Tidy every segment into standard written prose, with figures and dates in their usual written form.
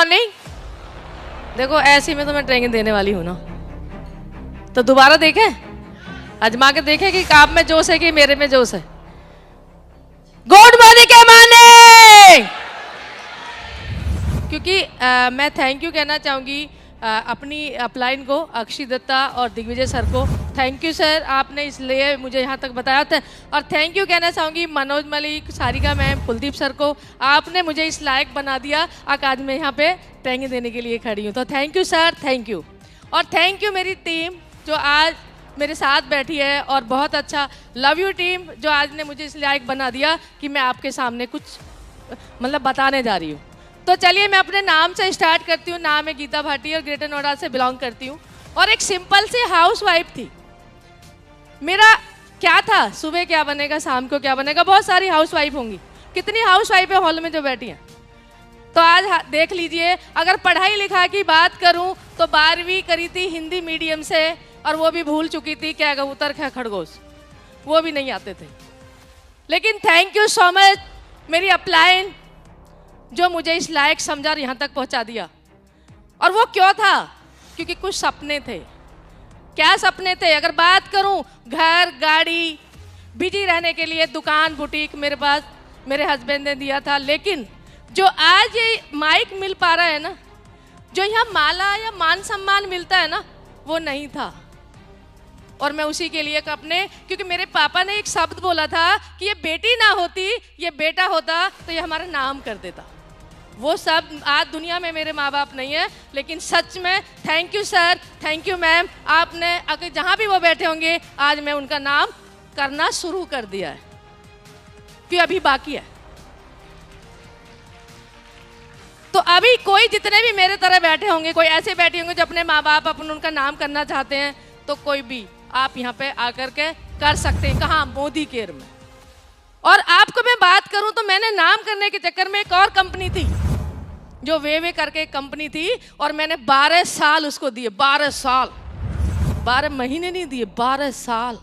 Morning. देखो ऐसी में तो मैं ट्रेनिंग देने वाली हूं ना, तो दोबारा देखें, आजमा के देखें कि आप में जोश है कि मेरे में जोश है। गुड मॉर्निंग के मॉर्निंग। क्योंकि मैं थैंक यू कहना चाहूंगी अपनी अपलाइन को, अक्षय दत्ता और दिग्विजय सर को। थैंक यू सर, आपने इसलिए मुझे यहाँ तक बताया था। और थैंक यू कहना चाहूँगी मनोज मलिक, सारिका मैम, कुलदीप सर को। आपने मुझे इस लायक बना दिया आज मैं यहाँ पे ट्रेनिंग देने के लिए खड़ी हूँ। तो thank you sir, thank you. और थैंक यू मेरी टीम जो आज मेरे साथ बैठी है, और बहुत अच्छा लव यू टीम जो आज ने मुझे इस लायक बना दिया कि मैं आपके सामने कुछ मतलब बताने जा रही हूँ। तो चलिए मैं अपने नाम से स्टार्ट करती हूँ। नाम है गीता भाटी और ग्रेटर नोएडा से बिलोंग करती हूँ, और एक सिंपल सी हाउस वाइफ थी। मेरा क्या था, सुबह क्या बनेगा, शाम को क्या बनेगा। बहुत सारी हाउस वाइफ होंगी, कितनी हाउस वाइफ है हॉल में जो बैठी हैं। तो आज देख लीजिए, अगर पढ़ाई लिखा की बात करूँ तो 12वीं करी थी हिंदी मीडियम से, और वो भी भूल चुकी थी क्या कबूतर क्या खरगोश, वो भी नहीं आते थे। लेकिन थैंक यू सो मच मेरी अपलाइन जो मुझे इस लायक समझा और यहाँ तक पहुँचा दिया। और वो क्यों था, क्योंकि कुछ सपने थे। क्या सपने थे, अगर बात करूँ, घर गाड़ी, बिजी रहने के लिए दुकान बुटीक मेरे पास मेरे हस्बैंड ने दिया था। लेकिन जो आज ये माइक मिल पा रहा है ना, जो यहाँ माला या मान सम्मान मिलता है ना, वो नहीं था। और मैं उसी के लिए अपने, क्योंकि मेरे पापा ने एक शब्द बोला था कि ये बेटी ना होती, ये बेटा होता तो ये हमारा नाम कर देता। वो सब आज दुनिया में मेरे माँ बाप नहीं है, लेकिन सच में thank you sir, thank you ma'am. आपने अगर जहाँ भी वो बैठे होंगे, आज मैं उनका नाम करना शुरू कर दिया है, कि अभी बाकी है। तो अभी कोई जितने भी मेरे तरह बैठे होंगे, कोई ऐसे बैठे होंगे जो अपने माँ बाप अपन उनका नाम करना चाहते हैं, तो कोई भी आप यहाँ पे आकर के कर सकते हैं। कहाँ, मोदी केयर में। और आपको मैं बात करूं तो मैंने नाम करने के चक्कर में एक और कंपनी थी जो वे करके कंपनी थी, और मैंने 12 साल उसको दिए। 12 साल, 12 महीने नहीं दिए, 12 साल।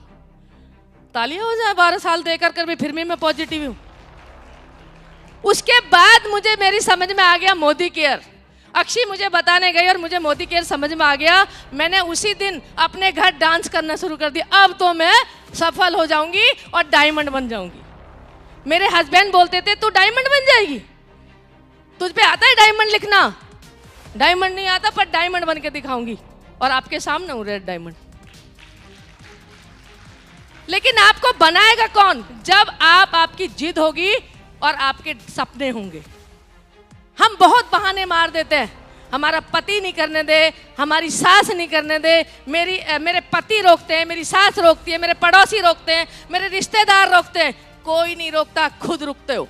तालियां हो जाए 12 साल देकर कर भी, फिर भी मैं पॉजिटिव हूं। उसके बाद मुझे मेरी समझ में आ गया मोदी केयर। अक्षय मुझे बताने गई और मुझे मोदी केयर समझ में आ गया। मैंने उसी दिन अपने घर डांस करना शुरू कर दिया। अब तो मैं सफल हो जाऊंगी और डायमंड बन जाऊंगी। मेरे हस्बैंड बोलते थे तू डायमंड बन जाएगी, तुझ पे आता है डायमंड लिखना? डायमंड नहीं आता, पर डायमंड बन के दिखाऊंगी, और आपके सामने हूं रेड डायमंड। लेकिन आपको बनाएगा कौन? जब आपकी जिद होगी और आपके सपने होंगे। हम बहुत बहाने मार देते हैं, हमारा पति नहीं करने दे, हमारी सास नहीं करने दे, मेरे पति रोकते हैं, मेरी सास रोकती है, मेरे पड़ोसी रोकते हैं, मेरे रिश्तेदार रोकते हैं। कोई नहीं रोकता, खुद रुकते हो।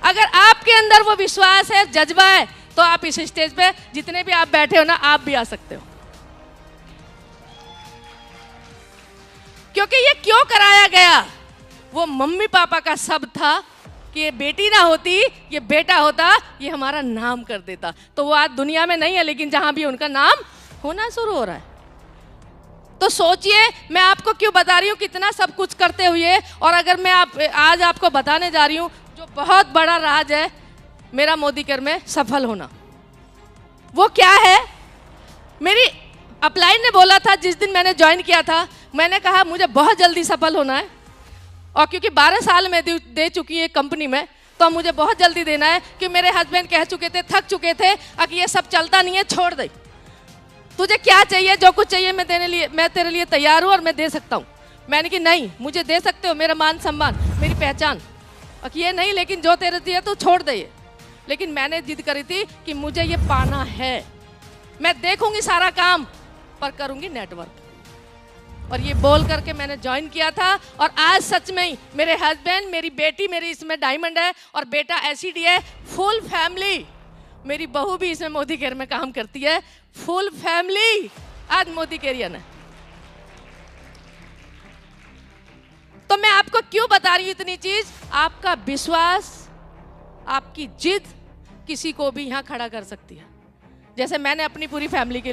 अगर आपके अंदर वो विश्वास है, जज्बा है, तो आप इस स्टेज पे जितने भी आप बैठे हो ना, आप भी आ सकते हो। क्योंकि ये क्यों कराया गया, वो मम्मी पापा का शब्द था कि ये बेटी ना होती, ये बेटा होता, ये हमारा नाम कर देता। तो वो आज दुनिया में नहीं है, लेकिन जहां भी उनका नाम होना शुरू हो रहा है। तो सोचिए मैं आपको क्यों बता रही हूँ, कितना सब कुछ करते हुए। और अगर मैं आज आपको बताने जा रही हूँ जो बहुत बड़ा राज है मेरा मोदी केयर में सफल होना, वो क्या है। मेरी अपलाइन ने बोला था जिस दिन मैंने ज्वाइन किया था, मैंने कहा मुझे बहुत जल्दी सफल होना है, और क्योंकि 12 साल में दे चुकी है कंपनी में, तो मुझे बहुत जल्दी देना है। कि मेरे हस्बैंड कह चुके थे, थक चुके थे, कि ये सब चलता नहीं है, छोड़ दे, तुझे क्या चाहिए, जो कुछ चाहिए मैं तेरे लिए तैयार हूँ और मैं दे सकता हूँ। मैंने कि नहीं, मुझे दे सकते हो, मेरा मान सम्मान, मेरी पहचान, ये नहीं, लेकिन जो तेरे दिए तो छोड़ दे ये। लेकिन मैंने जिद करी थी कि मुझे ये पाना है। मैं देखूंगी सारा काम, पर करूंगी नेटवर्क। और ये बोल करके मैंने ज्वाइन किया था, और आज सच में ही मेरे हस्बैंड, मेरी बेटी, मेरी इसमें डायमंड है, और बेटा एसिडी है। फुल फैमिली, मेरी बहू भी इसमें मोदी केयर में काम करती है। फुल फैमिली आज मोदी केरियन है। तो मैं आपको क्यों बता रही हूं इतनी चीज, आपका विश्वास, आपकी जिद किसी को भी यहां खड़ा कर सकती है। जैसे मैंने अपनी पूरी फैमिली के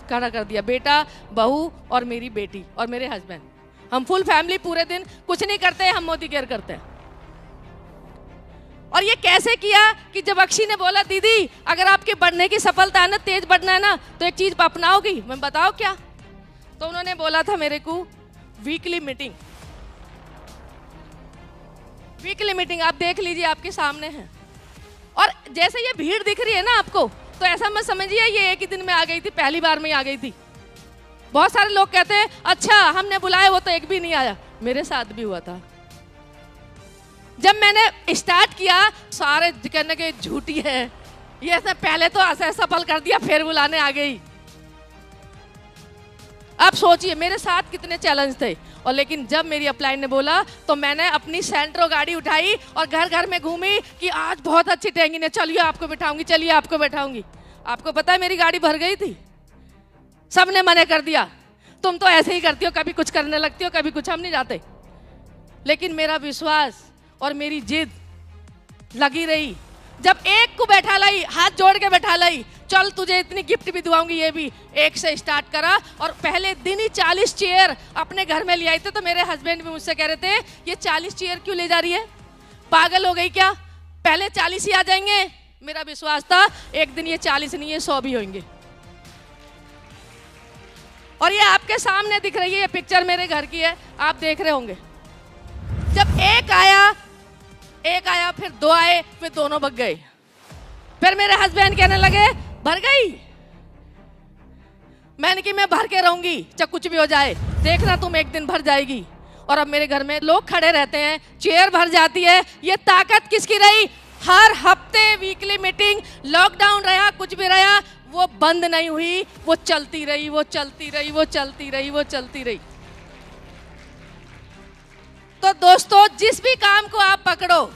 खड़ा कर दिया, बेटा, बहू और मेरी बेटी और मेरे हस्बैंड। हम फुल फैमिली पूरे दिन कुछ नहीं करते, हम मोदी केयर करते हैं। और ये कैसे किया कि जब अक्षी ने बोला दीदी अगर आपके बढ़ने की सफलता है ना, तेज बढ़ना है ना, तो एक चीज अपनाओगी। मैं बताओ क्या? तो उन्होंने बोला था मेरे को वीकली मीटिंग। वीकली मीटिंग आप देख लीजिए, आपके सामने है। और जैसे ये भीड़ दिख रही है ना आपको, तो ऐसा मत समझिए ये एक ही दिन में आ गई थी, पहली बार में आ गई थी। बहुत सारे लोग कहते हैं अच्छा हमने बुलाया वो तो एक भी नहीं आया। मेरे साथ भी हुआ था। जब मैंने स्टार्ट किया सारे कहने के झूठी है ये, ऐसा पहले तो ऐसा सफल कर दिया फिर बुलाने आ गई। अब सोचिए मेरे साथ कितने चैलेंज थे। और लेकिन जब मेरी अपलाइन ने बोला तो मैंने अपनी सेंट्रो गाड़ी उठाई और घर घर में घूमी कि आज बहुत अच्छी ट्रेनिंग है, चलिए आपको बैठाऊंगी, चलिए आपको बैठाऊंगी। आपको पता है मेरी गाड़ी भर गई थी, सबने मना कर दिया। तुम तो ऐसे ही करती हो, कभी कुछ करने लगती हो, कभी कुछ। हम नहीं जाते। लेकिन मेरा विश्वास और मेरी जिद लगी रही। जब एक को बैठा लाई, हाथ जोड़ के बैठा लाई, चल तुझे इतनी गिफ्ट भी दुआऊंगी, ये भी एक से स्टार्ट करा। और पहले दिन ही 40 चेयर अपने घर में ले आई थे। तो मेरे हस्बैंड भी मुझसे कह रहे थे ये 40 चेयर क्यों ले जा रही है, पागल हो गई क्या, पहले 40 ही आ जाएंगे। मेरा विश्वास था एक दिन ये 40 नहीं है 100 भी होंगे। और ये आपके सामने दिख रही है, ये पिक्चर मेरे घर की है, आप देख रहे होंगे। जब एक आया फिर 2 आए, फिर दोनों भग गए। फिर मेरे हस्बैंड कहने लगे भर गई। मैंने कि मैं भर के रहूंगी चाहे कुछ भी हो जाए, देखना तुम एक दिन भर जाएगी। और अब मेरे घर में लोग खड़े रहते हैं, चेयर भर जाती है। ये ताकत किसकी रही? हर हफ्ते वीकली मीटिंग, लॉकडाउन रहा कुछ भी रहा, वो बंद नहीं हुई, वो चलती रही, वो चलती रही, वो चलती रही, वो चलती रही। तो दोस्तों जिस भी काम को आप पकड़ो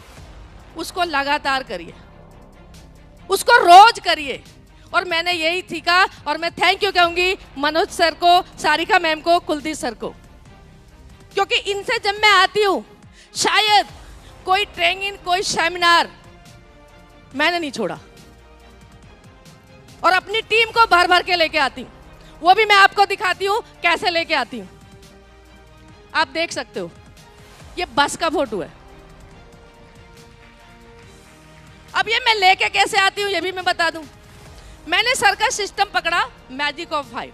उसको लगातार करिए, उसको रोज करिए। और मैंने यही सीखा। और मैं थैंक यू कहूंगी मनोज सर को, सारिका मैम को, कुलदीप सर को, क्योंकि इनसे जब मैं आती हूं शायद कोई ट्रेनिंग, कोई सेमिनार मैंने नहीं छोड़ा। और अपनी टीम को भर भर के लेके आती हूँ, वो भी मैं आपको दिखाती हूँ कैसे लेके आती हूँ। आप देख सकते हो ये बस का फोटो है। अब ये मैं लेके कैसे आती हूँ ये भी मैं बता दूं। मैंने सर का सिस्टम पकड़ा मैजिक ऑफ 5।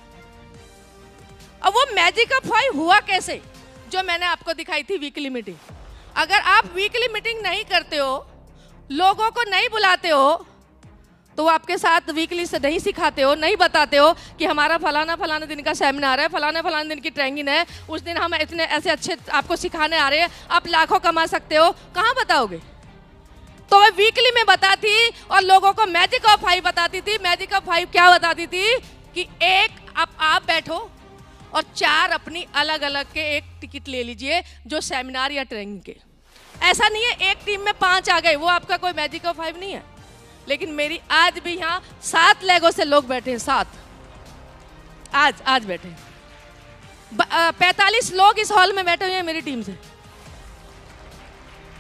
अब वो मैजिक ऑफ 5 हुआ कैसे, जो मैंने आपको दिखाई थी वीकली मीटिंग। अगर आप वीकली मीटिंग नहीं करते हो, लोगों को नहीं बुलाते हो, तो वो आपके साथ वीकली से नहीं सिखाते हो, नहीं बताते हो कि हमारा फलाना फलाना दिन का सेमिनार है, फलाना फलाना दिन की ट्रेनिंग है, उस दिन हम इतने ऐसे अच्छे आपको सिखाने आ रहे हैं, आप लाखों कमा सकते हो, कहाँ बताओगे? तो मैं वीकली में बताती और लोगों को मैजिक ऑफ 5 बताती थी। मैजिक ऑफ 5 क्या बताती थी कि एक आप बैठो और 4 अपनी अलग अलग के एक टिकट ले लीजिए जो सेमिनार या ट्रेनिंग के। ऐसा नहीं है एक टीम में 5 आ गए, वो आपका कोई मैजिक ऑफ 5 नहीं है। लेकिन मेरी आज भी यहाँ 7 लेगों से लोग बैठे हैं, 7 आज बैठे 45 लोग इस हॉल में बैठे हुए हैं मेरी टीम से।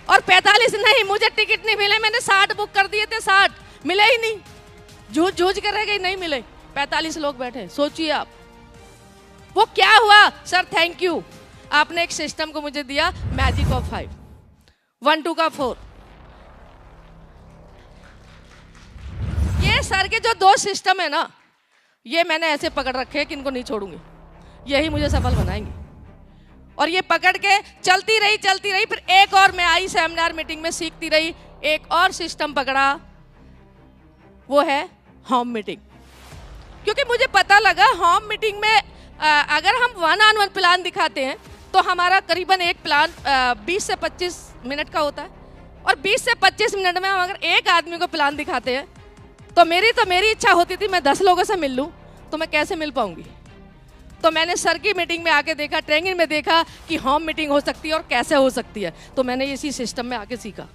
और 45 नहीं, मुझे टिकट नहीं मिले, मैंने 60 बुक कर दिए थे, 60 मिले ही नहीं, जूझ कर रह गई, नहीं मिले। 45 लोग बैठे। सोचिए आप वो क्या हुआ। सर थैंक यू, आपने एक सिस्टम को मुझे दिया मैजिक ऑफ 5, 1 2 का 4। ये सर के जो 2 सिस्टम है ना, ये मैंने ऐसे पकड़ रखे हैं कि इनको नहीं छोड़ूंगी, यही मुझे सफल बनाएंगे। और ये पकड़ के चलती रही। फिर एक और मैं आई सेमिनार मीटिंग में, सीखती रही, एक और सिस्टम पकड़ा, वो है होम मीटिंग। क्योंकि मुझे पता लगा होम मीटिंग में अगर हम 1-on-1 प्लान दिखाते हैं तो हमारा करीबन एक प्लान 20 से 25 मिनट का होता है। और 20 से 25 मिनट में हम अगर एक आदमी को प्लान दिखाते हैं तो मेरी इच्छा होती थी मैं 10 लोगों से मिल लूँ, तो मैं कैसे मिल पाऊंगी। तो मैंने सर की मीटिंग में आके देखा, ट्रेनिंग में देखा कि होम मीटिंग हो सकती है और कैसे हो सकती है। तो मैंने इसी सिस्टम में आके सीखा।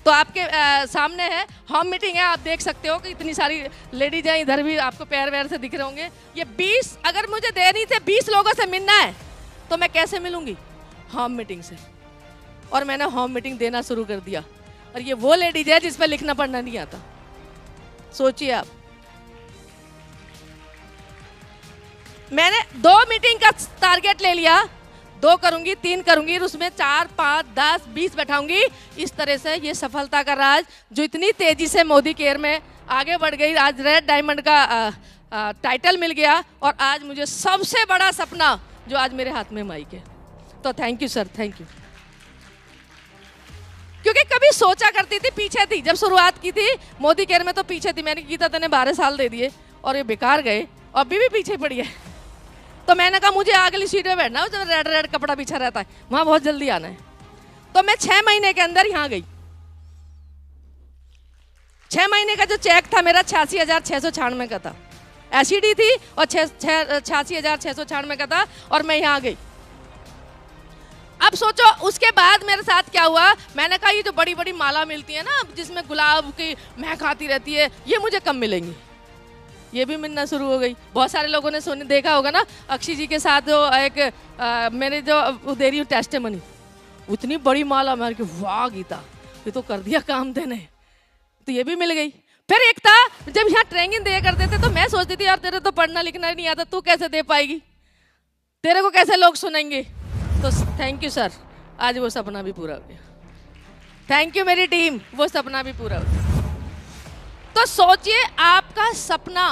तो आपके सामने है होम मीटिंग है, आप देख सकते हो कि इतनी सारी लेडीज हैं, इधर भी आपको पैर वैर से दिख रहे होंगे। ये 20 अगर मुझे देनी थे 20 लोगों से मिलना है तो मैं कैसे मिलूंगी? होम मीटिंग से। और मैंने होम मीटिंग देना शुरू कर दिया। और ये वो लेडीज है जिस पर लिखना पढ़ना नहीं आता। सोचिए आप, मैंने 2 मीटिंग का टारगेट ले लिया, 2 करूंगी, 3 करूंगी, उसमें 4, 5, 10, 20 बैठाऊंगी। इस तरह से ये सफलता का राज जो इतनी तेजी से मोदी केयर में आगे बढ़ गई, आज रेड डायमंड का टाइटल मिल गया और आज मुझे सबसे बड़ा सपना जो आज मेरे हाथ में माइक है। तो thank you sir, thank you. क्योंकि कभी सोचा करती थी, पीछे थी, जब शुरुआत की थी मोदी केयर में तो पीछे थी। मैंने गीता तने 12 साल दे दिए और ये बेकार गए, अभी भी पीछे पड़ी है। तो मैंने कहा मुझे अगली सीट में बैठना है, जब रेड रेड कपड़ा बिछा रहता है वहां बहुत जल्दी आना है। तो मैं 6 महीने के अंदर यहाँ गई। 6 महीने का जो चेक था मेरा 86,696 का था, एसिडी थी और 86,696 का था और मैं यहाँ गई। अब सोचो उसके बाद मेरे साथ क्या हुआ। मैंने कहा ये जो बड़ी बड़ी माला मिलती है ना जिसमें गुलाब की महक आती रहती है, ये मुझे कम मिलेंगी। ये भी मिलना शुरू हो गई। बहुत सारे लोगों ने सुने देखा होगा ना, अक्षय जी के साथ जो एक मैंने जो दे रही हूँ टेस्टिमनी, उतनी बड़ी माला, मैं कि वाह गीता ये तो कर दिया काम देने, तो ये भी मिल गई। फिर एक था जब यहाँ ट्रेनिंग दिया करते थे तो मैं सोचती थी यार तेरे तो पढ़ना लिखना नहीं आता, तू कैसे दे पाएगी, तेरे को कैसे लोग सुनेंगे। तो थैंक यू सर, आज वो सपना भी पूरा हो गया। थैंक यू मेरी टीम, वो सपना भी पूरा हो गया। तो सोचिए आपका सपना,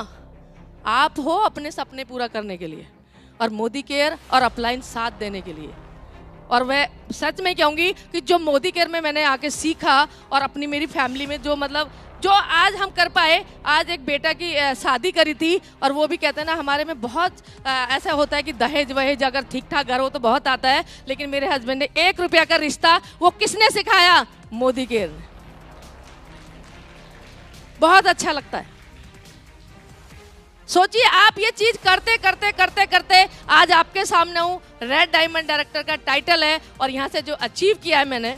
आप हो अपने सपने पूरा करने के लिए और मोदी केयर और अपलाइन साथ देने के लिए। और मैं सच में कहूँगी कि जो मोदी केयर में मैंने आके सीखा और अपनी मेरी फैमिली में जो मतलब जो आज हम कर पाए। आज एक बेटा की शादी करी थी और वो भी कहते हैं ना हमारे में बहुत ऐसा होता है कि दहेज वहेज अगर ठीक ठाक घर हो तो बहुत आता है, लेकिन मेरे हस्बैंड ने 1 रुपया का रिश्ता वो किसने सिखाया? मोदी केयर ने। बहुत अच्छा लगता है। सोचिए आप ये चीज करते करते करते करते आज आपके सामने हूँ, रेड डायमंड डायरेक्टर का टाइटल है और यहाँ से जो अचीव किया है मैंने,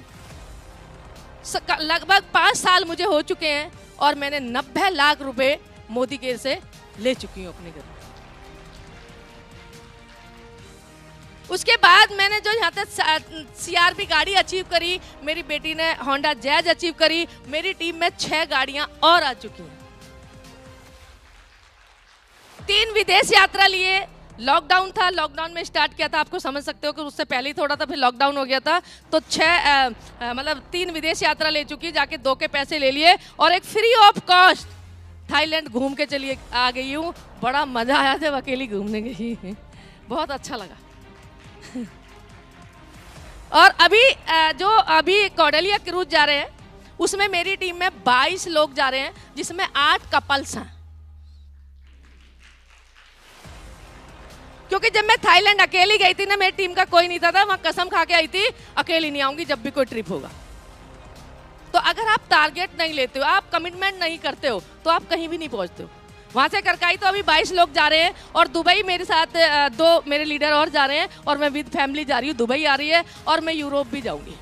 लगभग 5 साल मुझे हो चुके हैं और मैंने 90 लाख रुपए मोदी केयर से ले चुकी हूँ अपने घर में। उसके बाद मैंने जो यहाँ तक CRB गाड़ी अचीव करी, मेरी बेटी ने होंडा जैज अचीव करी, मेरी टीम में 6 गाड़ियां और आ चुकी हैं। 3 विदेश यात्रा लिए, लॉकडाउन था, लॉकडाउन में स्टार्ट किया था, आपको समझ सकते हो कि उससे पहले ही थोड़ा था, फिर लॉकडाउन हो गया था। तो 3 विदेश यात्रा ले चुकी, जाके 2 के पैसे ले लिए और एक फ्री ऑफ कॉस्ट थाईलैंड घूम के चलिए आ गई हूँ। बड़ा मजा आया जब अकेली घूमने गई, बहुत अच्छा लगा। और अभी कौडलिया क्रूज जा रहे हैं, उसमें मेरी टीम में 22 लोग जा रहे हैं, जिसमें 8 कपल्स हैं। क्योंकि जब मैं थाईलैंड अकेली गई थी ना, मेरी टीम का कोई नहीं था, वहां कसम खा के आई थी अकेली नहीं आऊंगी जब भी कोई ट्रिप होगा। तो अगर आप टारगेट नहीं लेते हो, आप कमिटमेंट नहीं करते हो, तो आप कहीं भी नहीं पहुंचते हो। वहां से करकाई तो अभी 22 लोग जा रहे हैं और दुबई मेरे साथ 2 मेरे लीडर और जा रहे हैं और मैं विद फैमिली जा रही हूँ। दुबई आ रही है और मैं यूरोप भी जाऊंगी।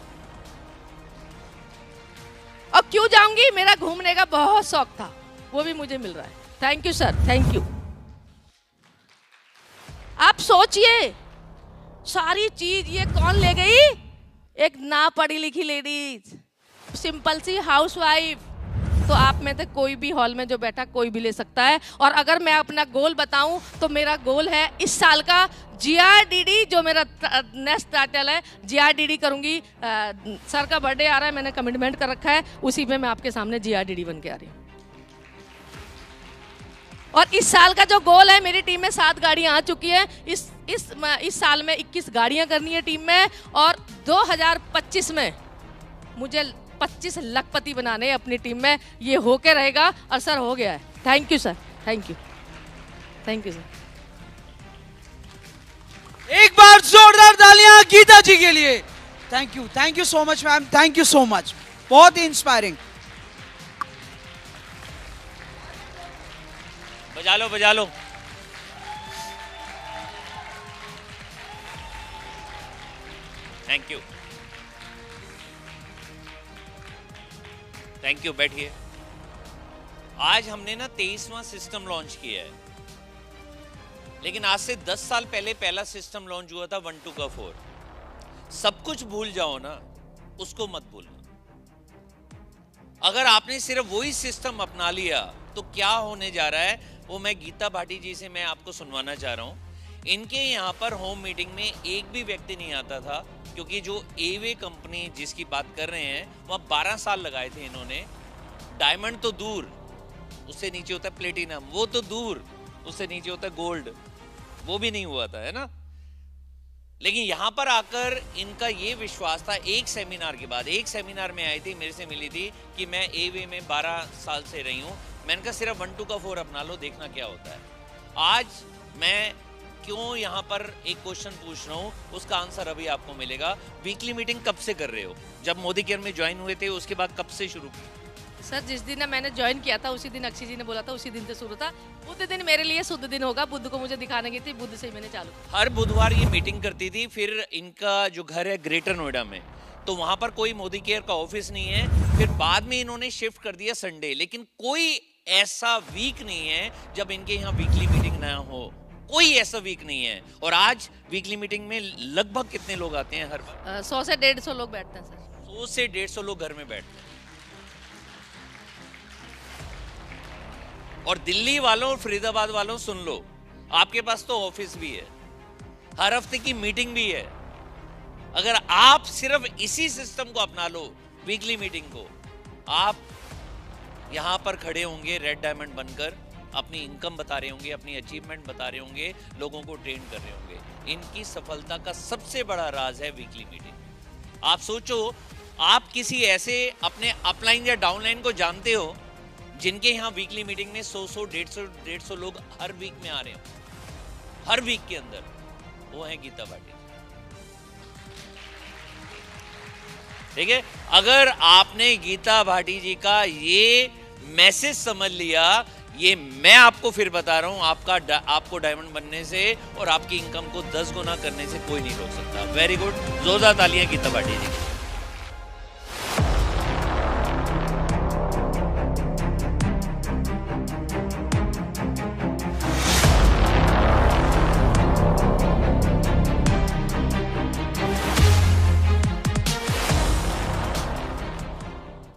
और क्यों जाऊंगी? मेरा घूमने का बहुत शौक था, वो भी मुझे मिल रहा है। Thank you sir, thank you. आप सोचिए सारी चीज ये कौन ले गई? एक ना पढ़ी लिखी लेडीज, सिंपल सी हाउसवाइफ। तो आप में से कोई भी हॉल में जो बैठा कोई भी ले सकता है। और अगर मैं अपना गोल बताऊं तो मेरा गोल है इस साल का GRDD, जो मेरा नेक्स्ट टाइटल है, GRDD करूंगी। सर का बर्थडे आ रहा है, मैंने कमिटमेंट कर रखा है, उसी में मैं आपके सामने GRDD बन के आ रही हूँ। और इस साल का जो गोल है, मेरी टीम में 7 गाड़ियां आ चुकी हैं। इस साल में 21 गाड़ियां करनी है टीम में और 2025 में मुझे 25 लखपति बनाने अपनी टीम में। ये होके रहेगा और सर हो गया है। Thank you sir, thank you, thank you sir. एक बार जोरदार तालियां गीता जी के लिए। Thank you so much ma'am, thank you so much, बहुत ही इंस्पायरिंग। बजा लो, बजा लो। Thank you, thank you. बैठिए। आज हमने ना 23वां सिस्टम लॉन्च किया है, लेकिन आज से 10 साल पहले पहला सिस्टम लॉन्च हुआ था 1 2 का 4। सब कुछ भूल जाओ ना, उसको मत भूलना। अगर आपने सिर्फ वही सिस्टम अपना लिया तो क्या होने जा रहा है वो मैं गीता भाटी जी से मैं आपको सुनवाना चाह रहा हूं। इनके यहाँ पर होम मीटिंग में एक भी व्यक्ति नहीं आता था, क्योंकि जो एवे कंपनी जिसकी बात कर रहे हैं वह 12 साल लगाए थे इन्होंने। डायमंड तो दूर, उससे नीचे होता है प्लेटिनम, वो तो दूर, उससे नीचे होता है गोल्ड, वो भी नहीं हुआ था, है ना। लेकिन यहाँ पर आकर इनका ये विश्वास था, एक सेमिनार के बाद, एक सेमिनार में आई थी, मेरे से मिली थी कि मैं एवे में 12 साल से रही हूँ। मैंने कहा सिर्फ 1 2 का 4 अपना लो, देखना क्या होता है। आज मैं क्यों यहाँ पर एक क्वेश्चन पूछ रहा हूँ, उसका आंसर अभी आपको मिलेगा। वीकली मीटिंग कब से कर रहे हो? जब मोदी केयर में ज्वाइन हुए थे उसके बाद कब से शुरू की? सर जिस दिन मैंने ज्वाइन किया था उसी दिन अक्षय जी ने बोला था, उसी दिन से शुरू था। बुध दिन मेरे लिए शुद्ध दिन होगा, बुध को मुझे दिखाने की थी, बुध से ही मैंने चालू किया। हर बुधवार ये मीटिंग करती थी। फिर इनका जो घर है ग्रेटर नोएडा में, तो वहां पर कोई मोदी केयर का ऑफिस नहीं है। फिर बाद में इन्होंने शिफ्ट कर दिया संडे, लेकिन कोई ऐसा वीक नहीं है जब इनके यहाँ वीकली मीटिंग ना हो, कोई ऐसा वीक नहीं है। और आज वीकली मीटिंग में लगभग कितने लोग आते हैं हर बार? 100 से 150 लोग बैठते हैं सर। 100 से 150 लोग घर में बैठते हैं। और दिल्ली वालों और फरीदाबाद वालों सुन लो, आपके पास तो ऑफिस भी है, हर हफ्ते की मीटिंग भी है। अगर आप सिर्फ इसी सिस्टम को अपना लो, वीकली मीटिंग को, आप यहां पर खड़े होंगे रेड डायमंड बनकर, अपनी इनकम बता रहे होंगे, अपनी अचीवमेंट बता रहे होंगे, लोगों को ट्रेन कर रहे होंगे। इनकी सफलता का सबसे बड़ा राज है वीकली मीटिंग। आप सोचो, आप किसी ऐसे अपने अपलाइन या डाउनलाइन को जानते हो जिनके यहाँ वीकली मीटिंग में 100 150 लोग हर वीक में आ रहे हो, हर वीक के अंदर? वो है गीता भाटी। ठीक है, अगर आपने गीता भाटी जी का ये मैसेज समझ लिया, ये मैं आपको फिर बता रहा हूं, आपको डायमंड बनने से और आपकी इनकम को 10 गुना करने से कोई नहीं रोक सकता। वेरी गुड, जोरदार तालियां गीता भाटी जी।